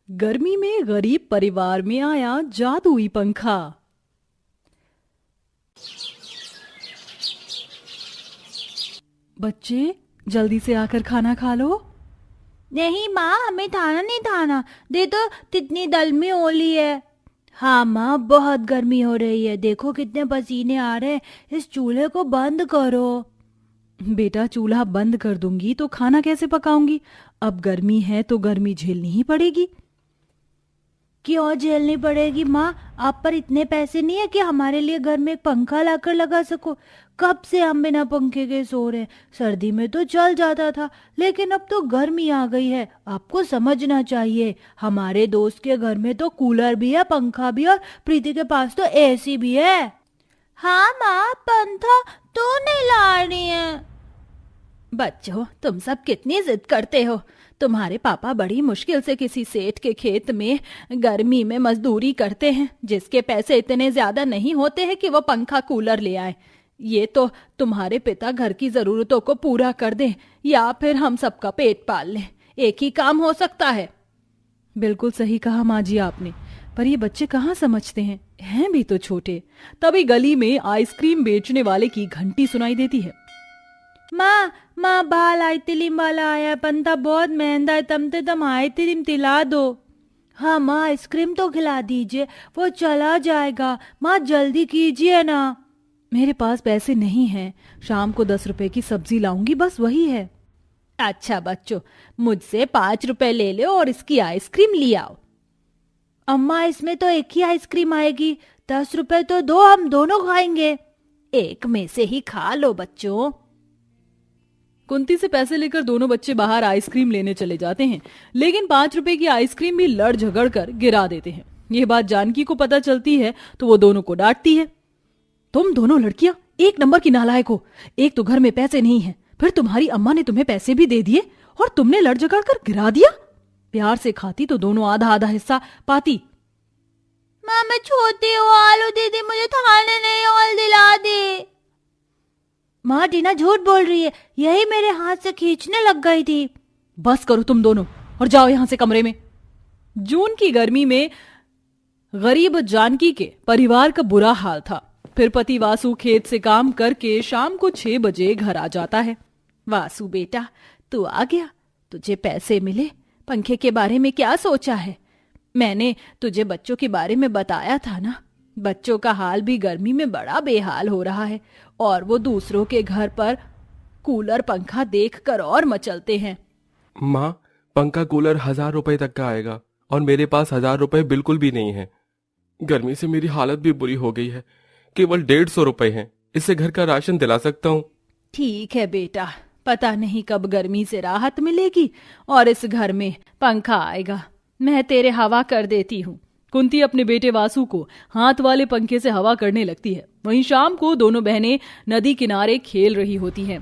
गर्मी में गरीब परिवार में आया जादुई पंखा। बच्चे जल्दी से आकर खाना खा लो। नहीं माँ, हमें खाना नहीं खाना। दे दो, कितनी दलमी ओली है। हाँ माँ, बहुत गर्मी हो रही है, देखो कितने पसीने आ रहे हैं। इस चूल्हे को बंद करो। बेटा, चूल्हा बंद कर दूंगी तो खाना कैसे पकाऊंगी? अब गर्मी है तो गर्मी झेलनी ही पड़ेगी। क्यों झेलनी पड़ेगी माँ? आप पर इतने पैसे नहीं है कि हमारे लिए घर में एक पंखा लाकर लगा सको। कब से हम बिना पंखे के सो रहे हैं। सर्दी में तो चल जाता था, लेकिन अब तो गर्मी आ गई है। आपको समझना चाहिए, हमारे दोस्त के घर में तो कूलर भी है, पंखा भी, और प्रीति के पास तो एसी भी है। हाँ माँ, पंखा तो नहीं ला रही है। बच्चों, तुम सब कितनी जिद करते हो। तुम्हारे पापा बड़ी मुश्किल से किसी सेठ के खेत में गर्मी में मजदूरी करते हैं, जिसके पैसे इतने ज्यादा नहीं होते हैं कि वो पंखा कूलर ले आए। ये तो तुम्हारे पिता घर की जरूरतों को पूरा कर दें या फिर हम सबका पेट पाल लें, एक ही काम हो सकता है। बिल्कुल सही कहा माँ जी आपने, पर ये बच्चे कहाँ समझते हैं भी तो छोटे। तभी गली में आइसक्रीम बेचने वाले की घंटी सुनाई देती है। माँ माँ, बाल आइसक्रीम वाला आया, पंता बहुत महंगा है, तम आइसक्रीम तिला दो। हाँ माँ, आइसक्रीम तो खिला दीजिए, वो चला जाएगा। माँ जल्दी कीजिए ना। मेरे पास पैसे नहीं हैं, शाम को 10 रुपए की सब्जी लाऊंगी, बस वही है। अच्छा बच्चों, मुझसे 5 रुपए ले लो और इसकी आइसक्रीम ले आओ। अम्मा, इसमें तो एक ही आइसक्रीम आएगी, 10 रुपए तो दो, हम दोनों खाएंगे। एक में से ही खा लो बच्चों। कुंती से पैसे लेकर दोनों बच्चे बाहर आइसक्रीम लेने चले जाते हैं, लेकिन 5 रुपए की आइसक्रीम भी लड़ झगड़ कर गिरा देते हैं। ये बात जानकी को पता चलती है तो वो दोनों को डांटती है। तुम दोनों लड़कियां एक नंबर की नालायक हो। एक तो घर में पैसे नहीं है, फिर तुम्हारी अम्मा ने तुम्हें पैसे भी दे दिए और तुमने लड़ झगड़ कर गिरा दिया। प्यार से खाती तो दोनों आधा आधा हिस्सा पाती। माँ मैं छोटी हूँ, आलू दीदी मुझे खाने नहीं, और दिला दे। माँ टीना झूठ बोल रही है, यही मेरे हाथ से खींचने लग गई थी। बस करो तुम दोनों और जाओ यहां से कमरे में। जून की गर्मी में गरीब जानकी के परिवार का बुरा हाल था। फिर पति वासु खेत से काम करके शाम को 6 बजे घर आ जाता है। वासु बेटा, तू आ गया, तुझे पैसे मिले। पंखे के बारे में क्या सोचा है? मैंने तुझे बच्चों के बारे में बताया था ना। बच्चों का हाल भी गर्मी में बड़ा बेहाल हो रहा है और वो दूसरों के घर पर कूलर पंखा देखकर और मचलते हैं। माँ, पंखा कूलर 1000 रुपए तक का आएगा और मेरे पास 1000 रुपए बिल्कुल भी नहीं है। गर्मी से मेरी हालत भी बुरी हो गई है, केवल 150 रुपए हैं, इससे घर का राशन दिला सकता हूँ। ठीक है बेटा, पता नहीं कब गर्मी से राहत मिलेगी और इस घर में पंखा आएगा। मैं तेरे हवा कर देती हूँ। कुंती अपने बेटे वासु को हाथ वाले पंखे से हवा करने लगती है। वहीं शाम को दोनों बहनें नदी किनारे खेल रही होती हैं।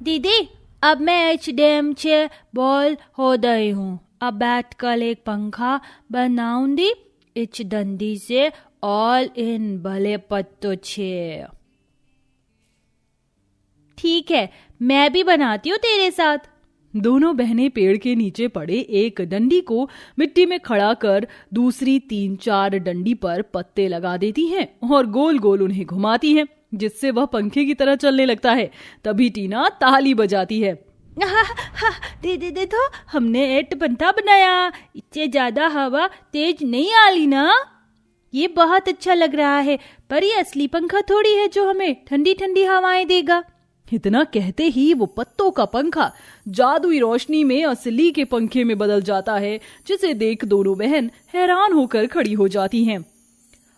दीदी, अब मैं HDM से बॉल हो गई हूँ। अब बैठ कर एक पंखा बनाऊंगी इच डंडी से, ऑल इन भले पत्तो छे। ठीक है, मैं भी बनाती हूँ तेरे साथ। दोनों बहनें पेड़ के नीचे पड़े एक डंडी को मिट्टी में खड़ा कर दूसरी 3-4 डंडी पर पत्ते लगा देती हैं और गोल गोल उन्हें घुमाती हैं, जिससे वह पंखे की तरह चलने लगता है। तभी टीना ताली बजाती है। दीदी देखो, हमने एक पंखा बनाया, इससे ज्यादा हवा तेज नहीं आली ना। ये बहुत अच्छा लग रहा है, पर ये असली पंखा थोड़ी है जो हमें ठंडी ठंडी हवाएं देगा। इतना कहते ही वो पत्तों का पंखा जादुई रोशनी में असली के पंखे में बदल जाता है, जिसे देख दोनों बहन हैरान होकर खड़ी हो जाती हैं।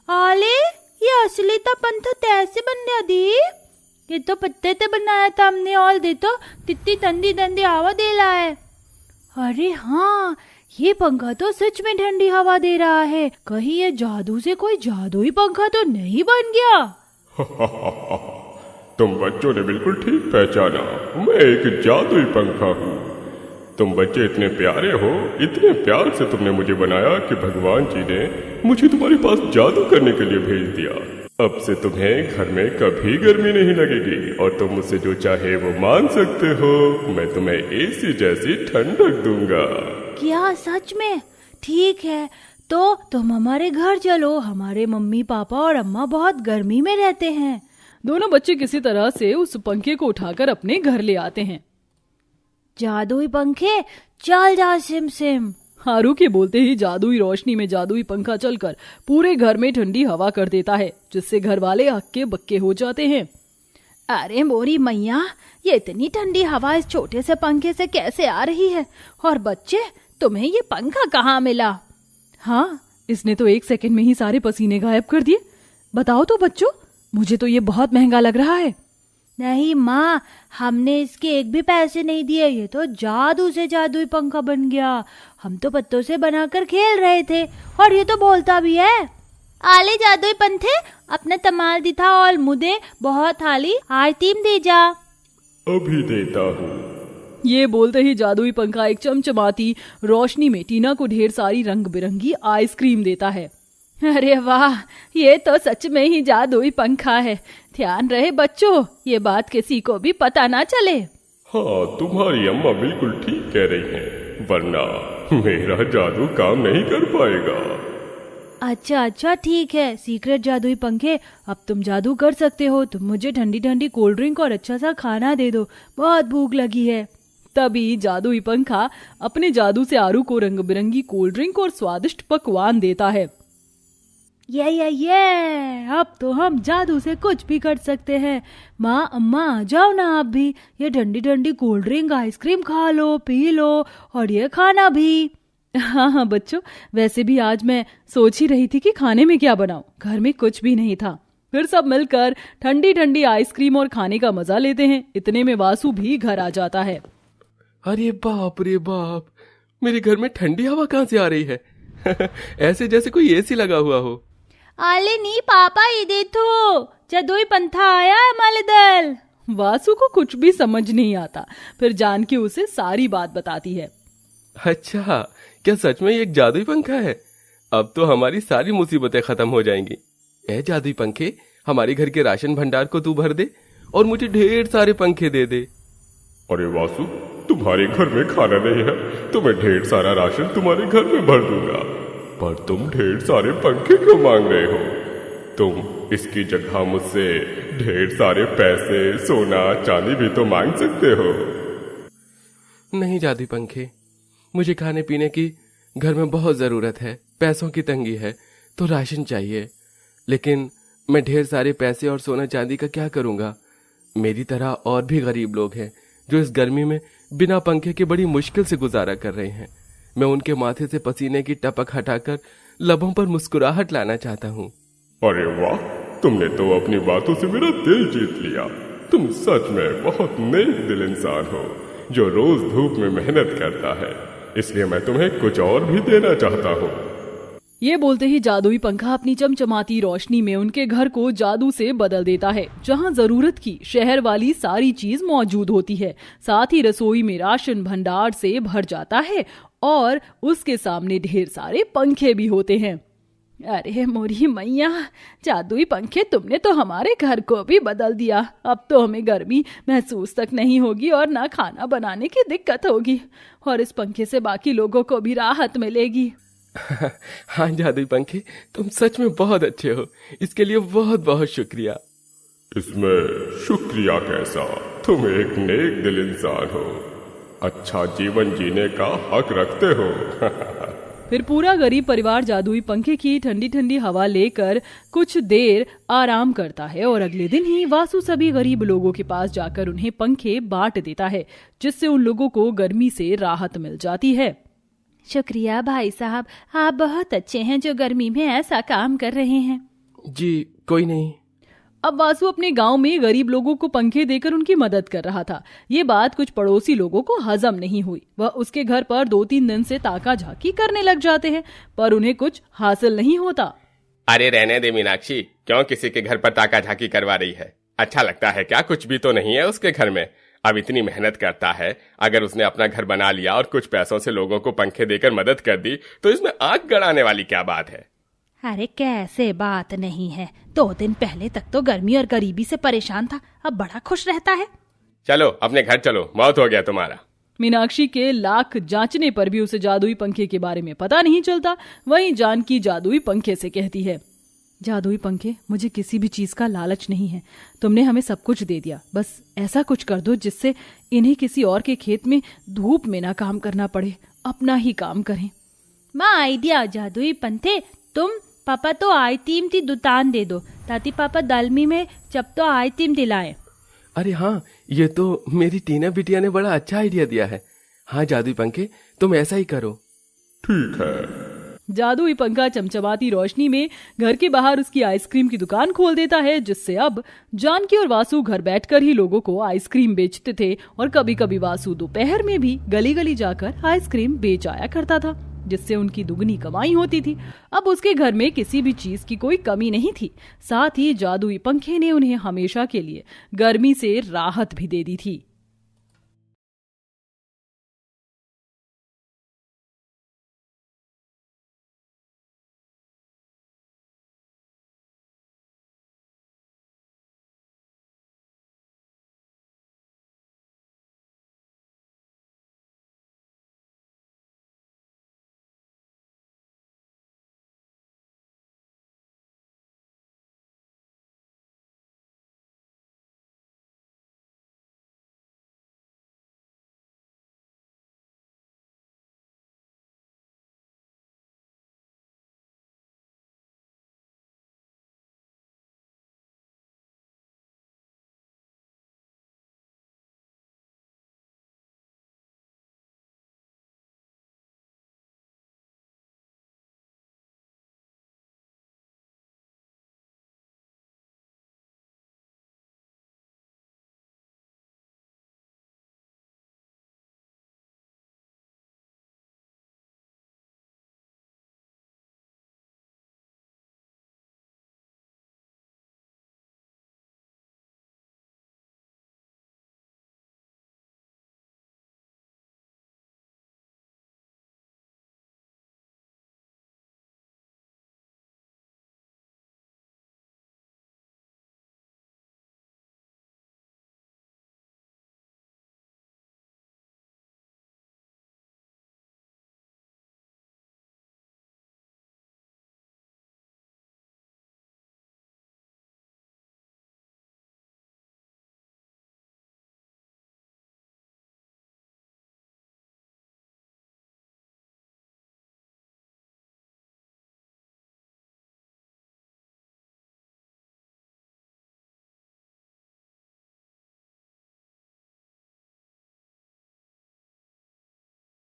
आले, ये असली था पंखा कैसे बन गया दी? ये तो पत्ते से बनाया था हमने, और दे तो तितनी ठंडी ठंडी हवा दे रहा है। अरे हाँ, ये पंखा तो सच में ठंडी हवा दे रहा है। कहीं ये जादू से कोई जादुई पंखा तो नहीं बन गया? तुम बच्चों ने बिल्कुल ठीक पहचाना, मैं एक जादुई पंखा हूँ। तुम बच्चे इतने प्यारे हो, इतने प्यार से तुमने मुझे बनाया कि भगवान जी ने मुझे तुम्हारे पास जादू करने के लिए भेज दिया। अब से तुम्हें घर में कभी गर्मी नहीं लगेगी और तुम मुझसे जो चाहे वो मांग सकते हो। मैं तुम्हें एसी जैसी ठंडक दूंगा। क्या सच में? ठीक है, तो तुम हमारे घर चलो, हमारे मम्मी पापा और अम्मा बहुत गर्मी में रहते हैं। दोनों बच्चे किसी तरह से उस पंखे को उठाकर अपने घर ले आते हैं। जादुई पंखे चल जा सिम सिम। हारू के बोलते ही जादुई रोशनी में जादुई पंखा चलकर पूरे घर में ठंडी हवा कर देता है, जिससे घर वाले हक्के बक्के हो जाते हैं। अरे मोरी मैया, ये इतनी ठंडी हवा इस छोटे से पंखे से कैसे आ रही है? और बच्चे, तुम्हें ये पंखा कहाँ मिला? हाँ, इसने तो 1 सेकंड में ही सारे पसीने गायब कर दिए। बताओ तो बच्चों, मुझे तो ये बहुत महंगा लग रहा है। नहीं माँ, हमने इसके एक भी पैसे नहीं दिए, ये तो जादू से जादुई पंखा बन गया। हम तो पत्तों से बनाकर खेल रहे थे और ये तो बोलता भी है। आले जादुई पंथे, अपने तमाल दिथा और मुदे बहुत थाली आरतीम दे जा। अभी देता हूँ। ये बोलते ही जादुई पंखा एक चमचमाती रोशनी में टीना को ढेर सारी रंग बिरंगी आइसक्रीम देता है। अरे वाह, ये तो सच में ही जादुई पंखा है। ध्यान रहे बच्चों, ये बात किसी को भी पता ना चले। हाँ, तुम्हारी अम्मा बिल्कुल ठीक कह रही हैं, वरना मेरा जादू काम नहीं कर पाएगा। अच्छा ठीक है सीक्रेट जादुई पंखे, अब तुम जादू कर सकते हो। तुम मुझे ठंडी ठंडी कोल्ड ड्रिंक और अच्छा सा खाना दे दो, बहुत भूख लगी है। तभी जादुई पंखा अपने जादू से आरू को रंग बिरंगी कोल्ड ड्रिंक और स्वादिष्ट पकवान देता है। ये अब तो हम जादू से कुछ भी कर सकते हैं। माँ अम्मा, जाओ ना आप भी, ये ठंडी ठंडी कोल्ड ड्रिंक आइसक्रीम खा लो, पी लो और ये खाना भी। हाँ बच्चों, वैसे भी आज मैं सोच ही रही थी कि खाने में क्या बनाऊं। घर में कुछ भी नहीं था। फिर सब मिलकर ठंडी ठंडी आइसक्रीम और खाने का मजा लेते हैं। इतने में वासु भी घर आ जाता है। अरे बाप रे बाप, मेरे घर में ठंडी हवा कहाँ से आ रही है? ऐसे जैसे कोई एसी लगा हुआ हो। आले नी पापा, ये देखो जादुई पंखा आया है हमारे दल। वासु को कुछ भी समझ नहीं आता। फिर जानकी उसे सारी बात बताती है। अच्छा, क्या सच में ये एक जादुई पंखा है? अब तो हमारी सारी मुसीबतें खत्म हो जाएंगी। ए जादुई पंखे, हमारे घर के राशन भंडार को तू भर दे और मुझे ढेर सारे पंखे दे दे। अरे वासु, तुम्हारे घर में खाना नहीं है तो मैं ढेर सारा राशन तुम्हारे घर में भर दूंगा, पर तुम ढेर सारे पंखे क्यों मांग रहे हो? तुम इसकी जगह मुझसे ढेर सारे पैसे, सोना चांदी भी तो मांग सकते हो। नहीं जादुई पंखे, मुझे खाने पीने की घर में बहुत जरूरत है, पैसों की तंगी है तो राशन चाहिए। लेकिन मैं ढेर सारे पैसे और सोना चांदी का क्या करूंगा? मेरी तरह और भी गरीब लोग हैं जो इस गर्मी में बिना पंखे के बड़ी मुश्किल से गुजारा कर रहे हैं। मैं उनके माथे से पसीने की टपक हटाकर लबों पर मुस्कुराहट लाना चाहता हूँ। अरे वाह, तुमने तो अपनी बातों से मेरा दिल जीत लिया। तुम सच में बहुत नेक दिल इंसान हो जो रोज धूप में मेहनत करता है, इसलिए मैं तुम्हें कुछ और भी देना चाहता हूँ। ये बोलते ही जादुई पंखा अपनी चमचमाती रोशनी में उनके घर को जादू से बदल देता है, जहाँ जरूरत की शहर वाली सारी चीज मौजूद होती है। साथ ही रसोई में राशन भंडार से भर जाता है और उसके सामने ढेर सारे पंखे भी होते हैं। अरे मोरी मैया, जादुई पंखे, तुमने तो हमारे घर को भी बदल दिया। अब तो हमें गर्मी महसूस तक नहीं होगी और ना खाना बनाने की दिक्कत होगी, और इस पंखे से बाकी लोगों को भी राहत मिलेगी। हाँ जादुई पंखे, तुम सच में बहुत अच्छे हो, इसके लिए बहुत बहुत शुक्रिया। इसमें शुक्रिया कैसा, तुम एक नेक दिल इंसान हो, अच्छा जीवन जीने का हक रखते हो। फिर पूरा गरीब परिवार जादुई पंखे की ठंडी ठंडी हवा लेकर कुछ देर आराम करता है और अगले दिन ही वासु सभी गरीब लोगों के पास जाकर उन्हें पंखे बांट देता है, जिससे उन लोगों को गर्मी से राहत मिल जाती है। शुक्रिया भाई साहब, आप बहुत अच्छे हैं जो गर्मी में ऐसा काम कर रहे हैं। जी कोई नहीं। अब वासु अपने गांव में गरीब लोगों को पंखे देकर उनकी मदद कर रहा था। ये बात कुछ पड़ोसी लोगों को हजम नहीं हुई। वह उसके घर पर 2-3 दिन से ताका झाकी करने लग जाते हैं, पर उन्हें कुछ हासिल नहीं होता। अरे रहने दे मीनाक्षी, क्यों किसी के घर पर ताका झाकी करवा रही है? अच्छा लगता है क्या? कुछ भी तो नहीं है उसके घर में। अब इतनी मेहनत करता है, अगर उसने अपना घर बना लिया और कुछ पैसों से लोगों को पंखे देकर मदद कर दी तो इसमें आग गड़ाने वाली क्या बात है? अरे कैसे बात नहीं है, 2 दिन पहले तक तो गर्मी और गरीबी से परेशान था, अब बड़ा खुश रहता है। चलो अपने घर चलो, मौत हो गया तुम्हारा। मीनाक्षी के लाख जांचने पर भी उसे जादुई पंखे के बारे में पता नहीं चलता। वहीं जानकी जादुई पंखे से कहती है, जादुई पंखे, मुझे किसी भी चीज का लालच नहीं है। तुमने हमें सब कुछ दे दिया, बस ऐसा कुछ कर दो जिससे इन्हें किसी और के खेत में धूप में ना काम करना पड़े, अपना ही काम करें। माँ आइडिया जादुई पंथे, तुम पापा तो आइतीम थी दुकान दे दो ताकि पापा दालमी में जब तो आइतीम दिलाए। अरे हाँ, ये तो मेरी टीना बिटिया ने बड़ा अच्छा आइडिया दिया है। हाँ जादुई पंखे, तुम ऐसा ही करो। ठीक है। जादुई पंखा चमचमाती रोशनी में घर के बाहर उसकी आइसक्रीम की दुकान खोल देता है, जिससे अब जानकी और वासु घर बैठकर ही लोगों को आइसक्रीम बेचते थे। और कभी कभी वासु दोपहर में भी गली गली जाकर आइसक्रीम बेच आया करता था, जिससे उनकी दुगनी कमाई होती थी। अब उसके घर में किसी भी चीज की कोई कमी नहीं थी। साथ ही जादुई पंखे ने उन्हें हमेशा के लिए गर्मी से राहत भी दे दी थी।